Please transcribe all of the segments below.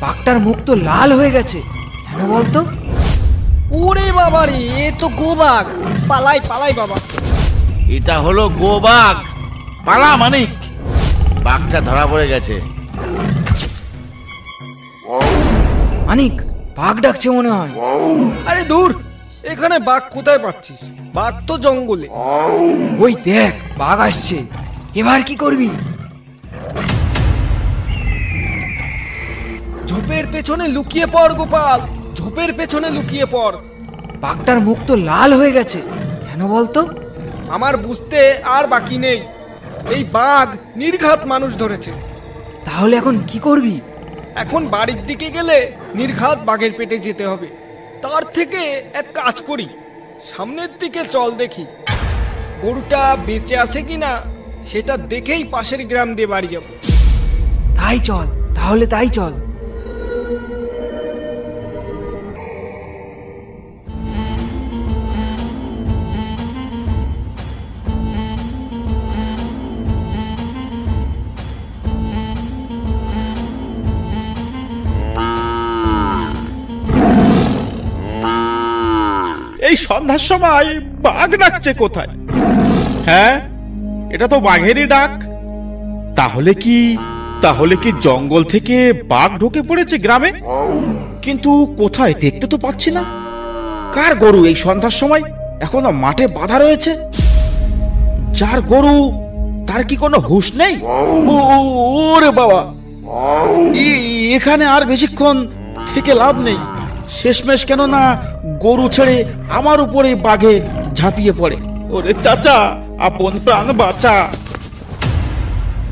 বাঘটার মুখ তো লাল হয়ে গেছে, কেন বলতো? ওরে বাবারে, এ তো গোবাগ! পালাই পালাই বাবা! এটা হলো গোবাগ। পালা মানিক, বাঘটা ধরা পড়ে গেছে। মানিক, বাঘ ডাকছে মনে হয়। আরে দূর, এখানে বাঘ কোথায় পাচ্ছিস? বাঘ তো জঙ্গলে। ওই দেখ, বাঘ আসছে। এবার কি করবি? ঝোপের পেছনে লুকিয়ে পড় গোপাল, ঝোপের পেছনে লুকিয়ে পড়। বাঘটার মুখ তো লাল হয়ে গেছে, কেন বলতো? আমার বুঝতে আর বাকি নেই, এই বাঘ নির্ঘাত মানুষ ধরেছে। তাহলে এখন কি করবি? এখন বাড়ির দিকে গেলে নির্ঘাত বাঘের পেটে যেতে হবে। তার থেকে এক কাজ করি, সামনের দিকে চল দেখি গরুটা বেঁচে আছে কিনা, সেটা দেখেই পাশের গ্রাম দিয়ে বাড়ি যাব। তাই চল, তাহলে তাই চল। এই সন্ধ্যার সময় বাঘ ডাকছে কোথায়? হ্যাঁ, এটা তো বাঘেরই ডাক। তাহলে কি জঙ্গল থেকে বাঘ ঢুকে পড়েছে গ্রামে? কিন্তু কোথায় দেখতে তো পাচ্ছি না। কার গরু এই সন্ধ্যার সময় এখনো মাঠে বাঁধা রয়েছে? যার গরু তার কি কোনো হুঁশ নেই? ওরে বাবা, এখানে আর বেশিক্ষণ থেকে লাভ নেই। শেষমেশ কেন না গরু ছেড়ে আমার উপরে বাঘে ঝাঁপিয়ে পড়ে। ওরে চাচা, আপন প্রাণ বাঁচা।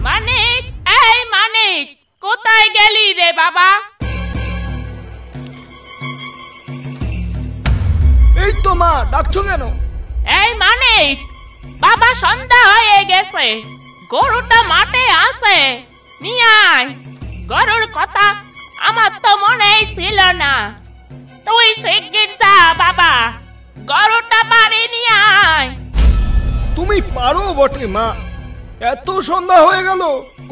মানিক, এই মানিক, কোথায় গেলি রে বাবা? এই তো মা, ডাকছো কেন? এই মানিক, বাবা সন্ধ্যা হয়ে গেছে, গরুটা মাঠে আছে, নিয়ে আয়। গরুর কথা আমার তো মনেই ছিল না। তুই শিগগির যা বাবা, গরুটা বাড়ি নিয়ে আয়। তুমি পারো বটে মা, এত সন্ধ্যা হয়ে গেল,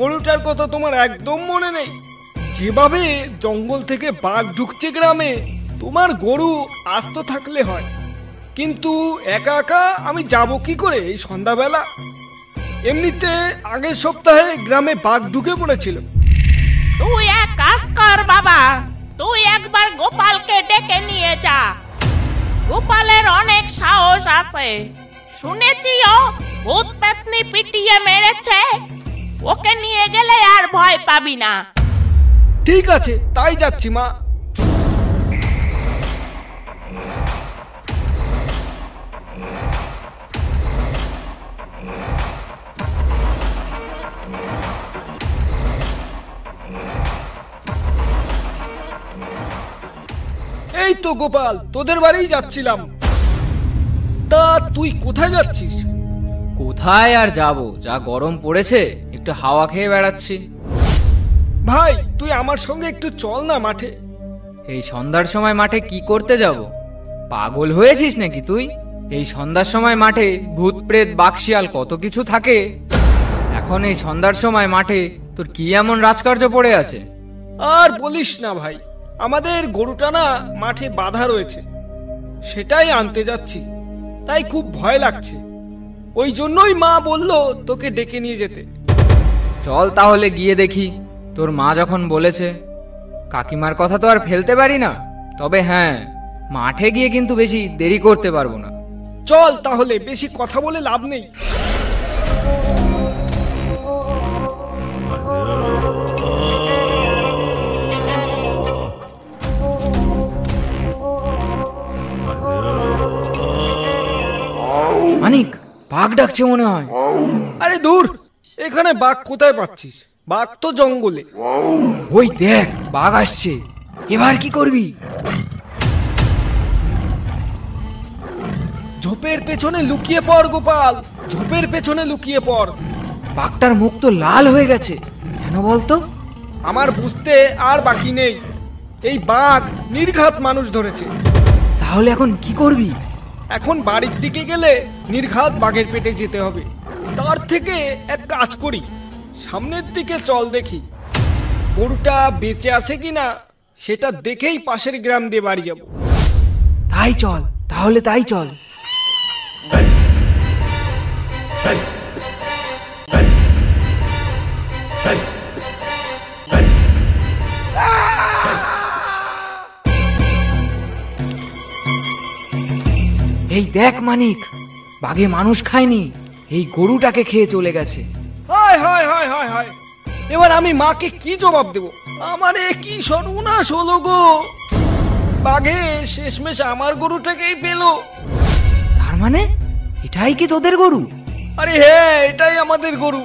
গরুটার কথা তোমার একদম মনে নেই? যেভাবে জঙ্গল থেকে বাঘ ঢুকছে গ্রামে, তোমার গরু আস্ত থাকলে হয়, কিন্তু একা একা আমি যাব কি করে এই সন্ধ্যাবেলা? এমনিতে আগের সপ্তাহে গ্রামে বাঘ ঢুকে পড়েছিল। তুই এক কাজ কর বাবা, তুই একবার গোপালকে ডেকে নিয়ে যা। গোপালের অনেক সাহস আছে, শুনেছি ও ভূত পেতনি পিটিয়ে মেরেছে। ওকে নিয়ে গেলে আর ভয় পাবি না। ঠিক আছে, তাই যাচ্ছি মা। এই তো গোপাল, তোদের বাড়িই যাচ্ছিলাম। তা তুই কোথায় যাচ্ছিস? কোথায় আর যাব, যা গরম পড়েছে, একটু হাওয়া খেয়ে বেড়াচ্ছি। ভাই, তুই আমার সঙ্গে একটু চল না মাঠে। এই সন্ধ্যার সময় মাঠে কি করতে যাব? পাগল হয়েছিস নাকি তুই? এই সন্ধ্যার সময় মাঠে ভূত প্রেত বাকশিয়াল কত কিছু থাকে। এখন এই সন্ধ্যার সময় মাঠে তোর কি এমন রাজকার্য পড়ে আছে? আর বলিস না ভাই, আমাদের গরুটা না মাঠে বাঁধা রয়েছে, সেটাই আনতে যাচ্ছি, তাই খুব ভয় লাগছে। ওই জন্যই মা বললো তোকে ডেকে নিয়ে যেতে। চল তাহলে গিয়ে দেখি। তোর মা যখন বলেছে, কাকিমার কথা তো আর ফেলতে পারি না। তবে হ্যাঁ, মাঠে গিয়ে কিন্তু বেশি দেরি করতে পারবো না। চল তাহলে, বেশি কথা বলে লাভ নেই। মানিক, বাঘ ডাকছে মনে হয়। আরে দূর, এখানে বাঘ কোথায় পাচ্ছিস? বাঘ তো জঙ্গলে। ওই দেখ, বাঘ আসছে। এবার কি করবি? ঝোপের পেছনে লুকিয়ে পড় গোপাল, ঝোপের পেছনে লুকিয়ে পড়। বাঘটার মুখ তো লাল হয়ে গেছে, কেন বলতো? আমার বুঝতে আর বাকি নেই, এই বাঘ নির্ঘাত মানুষ ধরেছে। তাহলে এখন কি করবি? এখন বাড়ির দিকে গেলে নির্ঘাত বাঘের পেটে যেতে হবে। তার থেকে এক কাজ করি, সামনের দিকে চল দেখি গরুটা বেঁচে আছে কিনা সেটা দেখেই পাশের গ্রাম দিয়ে বাড়ি যাব। তাই চল, তাহলে তাই চল। এই দেখ মানিক, বাঘে মানুষ খায়নি, এই গরুটাকে খেয়ে চলে গেছে। হায় হায় হায় হায় হায়, এবার আমি মাকে কি জবাব দেব? আমার এ কি সর্বনাশ হলো গো! বাঘে শেষমেশ আমার গরুটাকেই পেলো। তার মানে এটাই কি তোদের গরু? আরে হ্যাঁ, এটাই আমাদের গরু।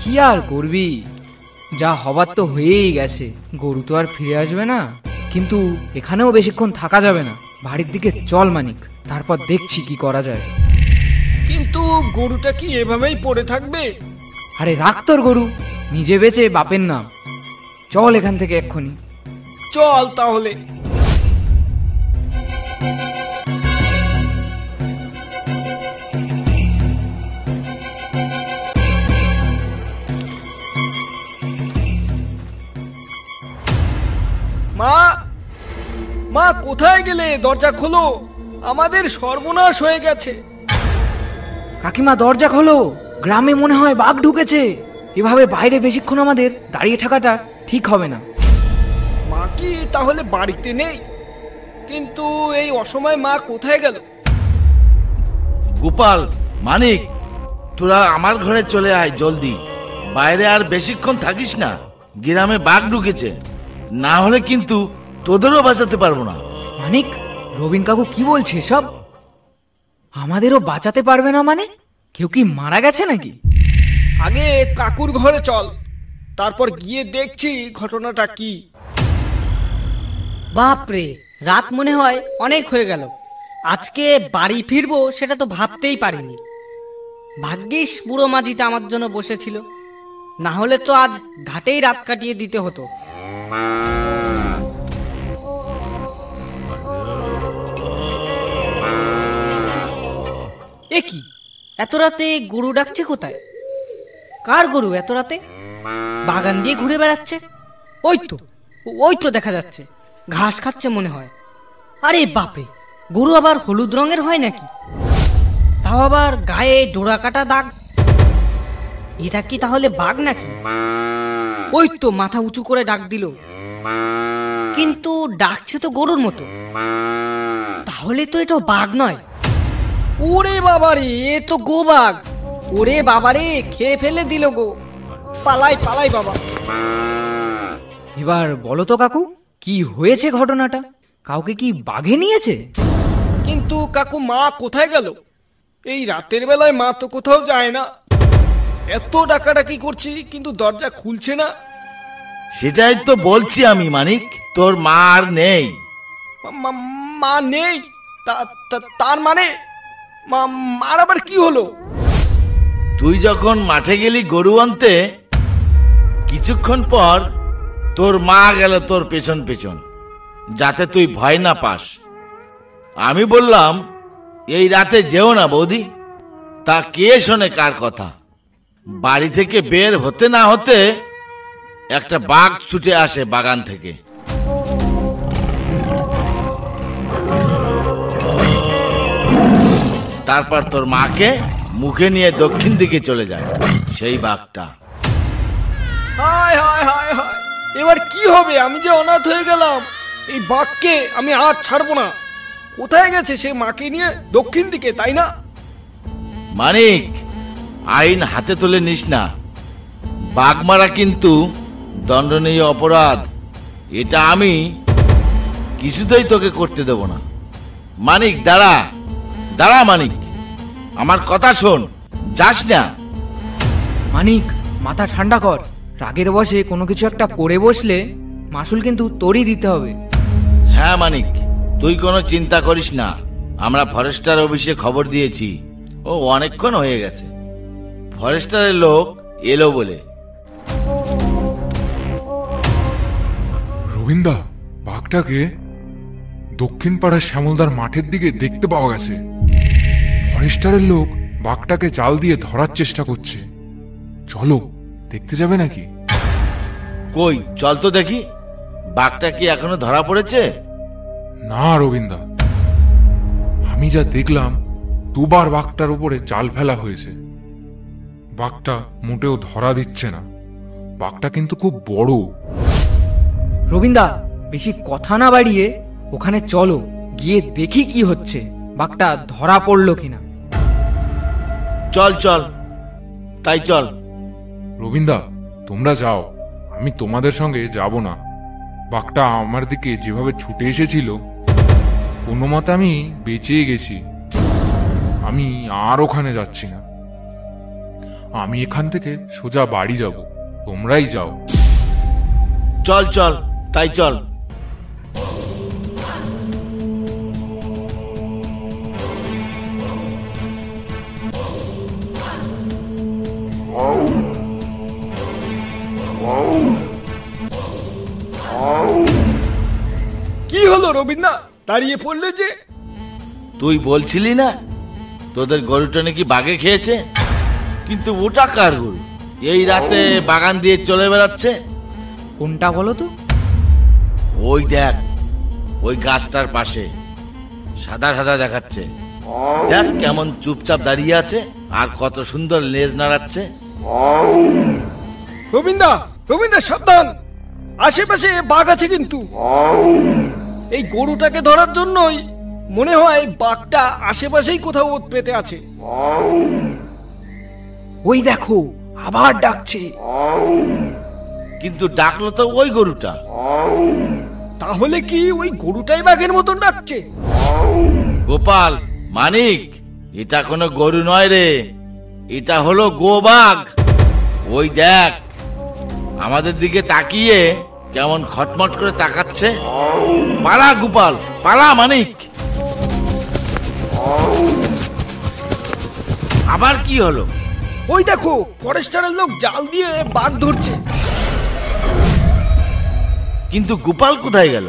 কি আর করবি, যা হবার তো হয়েই গেছে। গরু তো আর ফিরে আসবে না, কিন্তু এখানেও বেশিক্ষণ থাকা যাবে না। বাড়ির দিকে চল মানিক, তারপর দেখছি কি করা যায়। কিন্তু গরুটা কি এভাবেই পড়ে থাকবে? আরে রাখ তোর গরু, নিজে বেঁচে বাপের নাম। চল এখান থেকে এক্ষুনি। চল তাহলে। মা, মা কোথায় গেলে? দরজা খোলো, আমাদের সর্বনাশ হয়ে গেছে। কাকিমা দরজা খোলো, গ্রামে মনে হয় বাঘ ঢুকেছে। এভাবে বাইরে বেশিক্ষণ আমাদের দাঁড়িয়ে থাকাটা ঠিক হবে না। মা কি তাহলে বাড়িতে নেই? কিন্তু এই অসময়ে মা কোথায় গেল? গোপাল, মানিক, তোরা আমার ঘরে চলে আয় জলদি। বাইরে আর বেশিক্ষণ থাকিস না, গ্রামে বাঘ ঢুকেছে। না হলে কিন্তু তোদেরও বাঁচাতে পারবো না। মানিক, রবিন কাকু কি বলছে সব? আমাদেরও বাঁচাতে পারবে না মানে? কেউ কি মারা গেছে নাকি? আগে কাকুর ঘরে চল, তারপর গিয়ে দেখছি ঘটনাটা কি। বাপরে, রাত মনে হয় অনেক হয়ে গেল। আজকে বাড়ি ফিরবো সেটা তো ভাবতেই পারিনি। ভাগ্যিস বুড়ো মাঝিটা আমার জন্য বসেছিল, না হলে তো আজ ঘাটেই রাত কাটিয়ে দিতে হতো। এ কি, এত রাতে গরু ডাকছে কোথায়? কার গরু এত রাতে? বাগান দিয়ে ঘুরে বেড়াচ্ছে। ওই তো দেখা যাচ্ছে, ঘাস খাচ্ছে মনে হয়। আরে বাপরে, গরু আবার হলুদ রঙের হয় নাকি? তাও আবার গায়ে ডোরা কাটা দাগ। এটা কি তাহলে বাঘ নাকি? ওই তো মাথা উঁচু করে ডাক দিল, কিন্তু ডাকছে তো গরুর মতো। তাহলে তো এটা বাঘ নয়। ওরে বাবারে, এ তো গোবাগ। ওরে বাবারে, খেয়ে ফেলে দিল গো। পালাই পালাই বাবা। এবার বলো তো কাকু, কি হয়েছে ঘটনাটা? কাউকে কি বাঘে নিয়েছে? কিন্তু কাকু, মা কোথায় গেল? এই রাতের বেলায় মা তো কোথাও যায় না। এত ডাকাডাকি করছি কিন্তু দরজা খুলছে না। সেটাই তো বলছি আমি মানিক, তোর মা আর নেই। মা নেই? তার মানে মার আবার কি হলো? তুই যখন মাঠে গেলি গরু আনতে, কিছুক্ষণ পর তোর মা গেল তোর পেছন পেছন, যাতে তুই ভয় না পাস। আমি বললাম এই রাতে যেও না বৌদি। তা কে শোনে কার কথা? বাড়ি থেকে বের হতে না হতে একটা বাঘ ছুটে আসে বাগান থেকে। তারপর তোর মাকে মুখে নিয়ে দক্ষিণ দিকে চলে যায় সেই বাঘটা। হায় হায় হায় হায়, এবার কি হবে? আমি যে অনাথ হয়ে গেলাম। এই বাঘকে আমি আর ছাড়বো না। কোথায় গেছে সে মাকে নিয়ে? দক্ষিণ দিকে, তাই না? মানিক, আইন হাতে তুলে নিস না। বাঘ মারা কিন্তু দণ্ডনীয় অপরাধ। এটা আমি কিছুতেই তোকে করতে দেব না। মানিক দাঁড়া, দাঁড়া মানিক, আমার কথা শোন, যাস না। মানিক, মাথা ঠান্ডা কর। রাগের বশে কোনো কিছু একটা করে বসলে মাসুল কিন্তু তোরই দিতে হবে। হ্যাঁ মানিক, তুই কোনো চিন্তা করিস না। আমরা ফরেস্টার অফিসে খবর দিয়েছি, ও অনেকক্ষণ হয়ে গেছে। ফরেস্টারের লোক এলো বলে। রবীন্দা, বাঘটাকে দক্ষিণ পাড়ার শ্যামলদার মাঠের দিকে দেখতে পাওয়া গেছে। ফরেস্টারের লোক বাঘটাকে জাল দিয়ে ধরার চেষ্টা করছে। চলো, দেখতে যাবে নাকি? কই চল তো দেখি, বাঘটা কি এখনো ধরা পড়েছে? না রবিন্দা, আমি যা দেখলাম দুবার বাঘটার উপরে জাল ফেলা হয়েছে। বাঘটা মোটেও ধরা দিচ্ছে না। বাঘটা কিন্তু খুব বড়। রবিন্দা, বেশি কথা না বাড়িয়ে ওখানে চলো, গিয়ে দেখি কি হচ্ছে, বাঘটা ধরা পড়লো কিনা। চল চল, তাই চল। রবিন্দা, তোমরা যাও, আমি তোমাদের সঙ্গে যাব না। বাঘটা আমার দিকে যেভাবে ছুটে এসেছিল, কোনো মতে আমি বেঁচে গেছি। আমি আর ওখানে যাচ্ছি না। আমি এখান থেকে সোজা বাড়ি যাব, তোমরাই যাও। চল চল, তাই চল। কি হলো রবীন্দ্র, দাঁড়িয়ে পড়লে যে? তুই বলছিলি না তোদের গরুটা নাকি বাঘে খেয়েছে? কিন্তু ওটা কার গরু এই রাতে বাগান দিয়ে চলে বেড়াচ্ছে? কোনটা বলো তো? ওই দেখ, ওই গাছটার পাশে সাদা সাদা দেখাচ্ছে। দেখ কেমন চুপচাপ দাঁড়িয়ে আছে, আর কত সুন্দর লেজ নাড়াচ্ছে। রবীন্দ্র সাবধান, আশেপাশে বাঘ আছে কিন্তু। এই গরুটাকে ধরার জন্যই মনে হয় বাঘটা আশেপাশেই কোথাও ওত পেতে আছে। ওই দেখো, আবার ডাকছে। কিন্তু ডাকলো তো ওই গরুটা। তাহলে কি ওই গরুটাই বাঘের মতন ডাকছে? গোপাল, মানিক, এটা কোনো গরু নয় রে, এটা হলো গোবাঘ। ওই দেখ, আমাদের দিকে তাকিয়ে কেমন খটমট করে তাকাচ্ছে। পালা গোপাল, পালা মানিক। আবার কি হলো? ওই দেখো, ফরেস্টারের লোক জাল দিয়ে বাঘ ধরছে। কিন্তু গোপাল কোথায় গেল?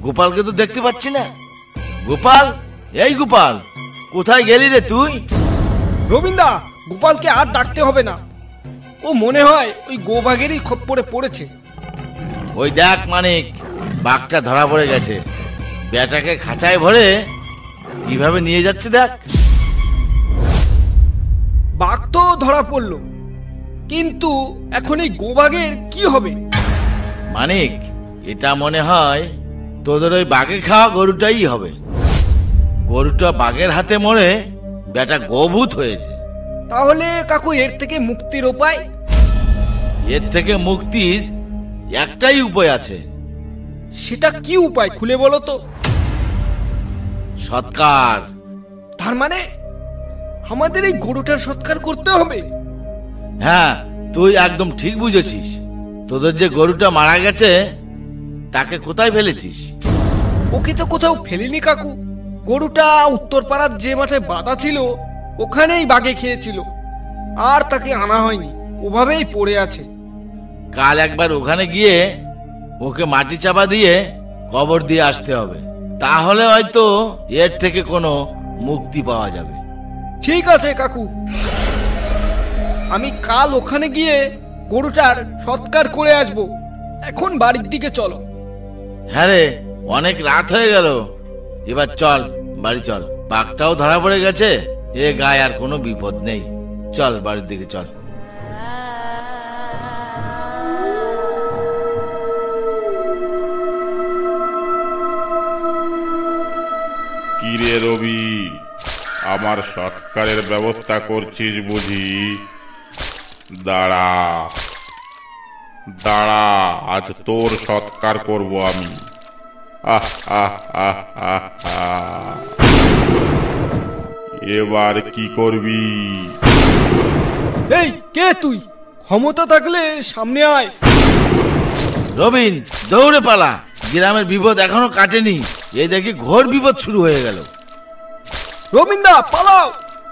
গোপালকে তো দেখতে পাচ্ছি না। গোপাল, এই গোপাল, কোথায় গেলি রে তুই? রবীন্দ্র, গোপালকে আর ডাকতে হবে না, ও মনে হয় ওই গোবাঘেরই খপ্পরে পড়েছে। ওই দেখ মানিক, বাঘটা ধরা পড়ে গেছে। বেটাকে খাঁচায় ভরে কিভাবে নিয়ে যাচ্ছে দেখ। বাঘ তো ধরা পড়লো, কিন্তু এখন এই গোবাঘের কি হবে? মানিক, এটা মনে হয় তোদের ওই বাঘে খাওয়া গরুটাই হবে। গরুটা বাঘের হাতে মরে বেটা গোভূত হয়েছে। তাহলে কাকু, এর থেকে মুক্তির উপায়? এর থেকে মুক্তির একটাই উপায় আছে। সেটা কি উপায়, খুলে বলো তো? সৎকার। তার মানে আমাদের এই গরুটার সৎকার করতে হবে? হ্যাঁ, তুই একদম ঠিক বুঝেছিস। তোদের যে গরুটা মারা গেছে, তাকে কোথায় ফেলেছিস? ওকে তো কোথাও ফেলিনি কাকু। গরুটা উত্তরপাড়ার যে মাঠে বাঁধা ছিল, ওখানেই বাঘে খেয়েছিল, আর তাকে আনা হয়নি, ওভাবেই পড়ে আছে। কাল একবার ওখানে গিয়ে ওকে মাটি চাপা দিয়ে কবর দিয়ে আসতে হবে, তাহলে হয়তো এর থেকে কোনো মুক্তি পাওয়া যাবে। ঠিক আছে কাকু, আমি কাল ওখানে গিয়ে গরুটার সৎকার করে আসবো। এখন বাড়ির দিকে চলো। হ্যাঁ রে, অনেক রাত হয়ে গেল, এবার চল বাড়ি চল। বাঘটাও ধরা পড়ে গেছে, এ গায়ে আর কোনো বিপদ নেই। চল বাড়ির দিকে চল। কিরে রবি, আমার সৎকারের ব্যবস্থা করছিস বুঝি? দাঁড়া দাঁড়া, আজ তোর সৎকার করব আমি। আহ আহ আহ আহ আহ। এবার কি করবি? এই কে তুই? ক্ষমতা থাকলে সামনে আয়। রবিন, দৌড়ে পালা, গ্রামের বিপদ এখনো কাটেনি, এই দেখি ঘোর বিপদ শুরু হয়ে গেল। রবীন্দ্র, পালাও,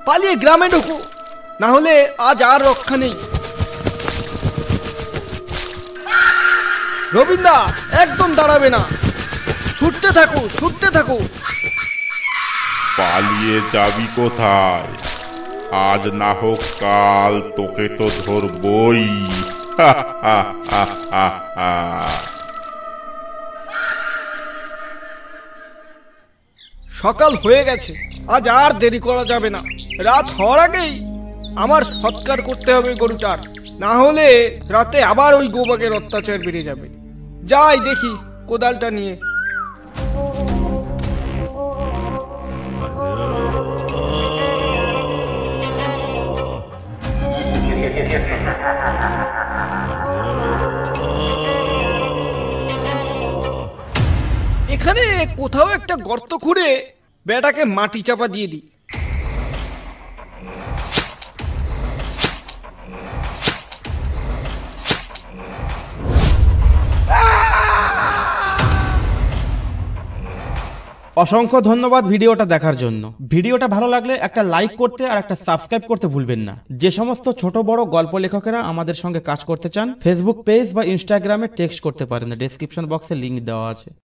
পালিয়ে গ্রামে ঢুকো, না হলে আজ আর রক্ষা নেই। রবীন্দ্র, একদম দাঁড়াবে না, ছুটতে থাকো, ছুটতে থাকো। পালিয়ে যাবি কোথায়? আজ না হোক কাল তোকে তো ধরবই। সকাল হয়ে গেছে, আজ আর দেরি করা যাবে না। রাত হওয়ার আগেই আমার সৎকার করতে হবে গরুটার, না হলে রাতে আবার ওই গোবাগের অত্যাচার বেড়ে যাবে। যাই দেখি কোদালটা নিয়ে। এখানে কোথাও একটা গর্ত খুঁড়ে বেটাকে মাটি চাপা দিয়ে দিই। অসংখ্য ধন্যবাদ ভিডিওটা দেখার জন্য। ভিডিওটা ভালো লাগলে একটা লাইক করতে আর একটা সাবস্ক্রাইব করতে ভুলবেন না। যে সমস্ত ছোট বড় গল্প লেখকেরা আমাদের সঙ্গে কাজ করতে চান, ফেসবুক পেজ বা ইনস্টাগ্রামে টেক্সট করতে পারেন, ডেসক্রিপশন বক্সে লিংক দেওয়া আছে।